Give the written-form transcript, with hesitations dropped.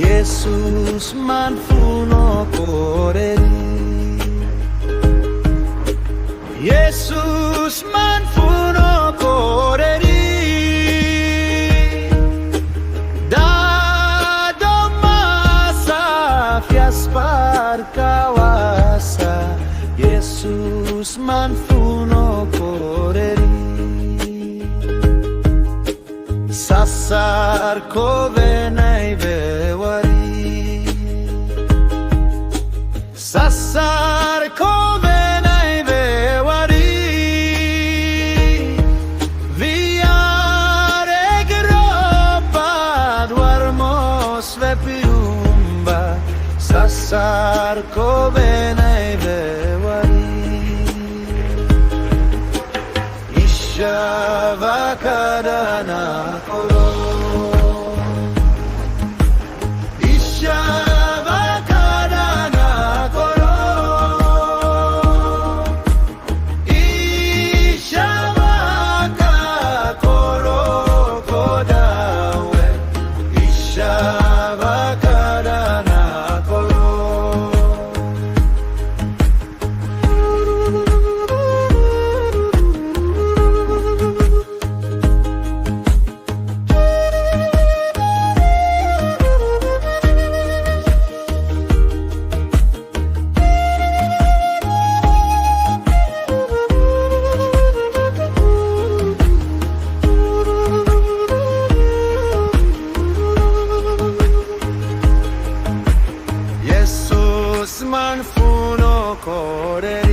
YESUS MANFUN KORERI. YESUS MANFUN KORERI. Dado masa fias par kawasa. YESUS MANFUN KORERI. Sasar ko venai bewari. Sasar ko venai bewari. Viare gropa duarmos vepiumba. Sasar ko venai bewari. Ishava kadana koro. Ishava kadana koro. Ishava koro kodawe. Ishava kadana koro. YESUS MANFUN KORERI.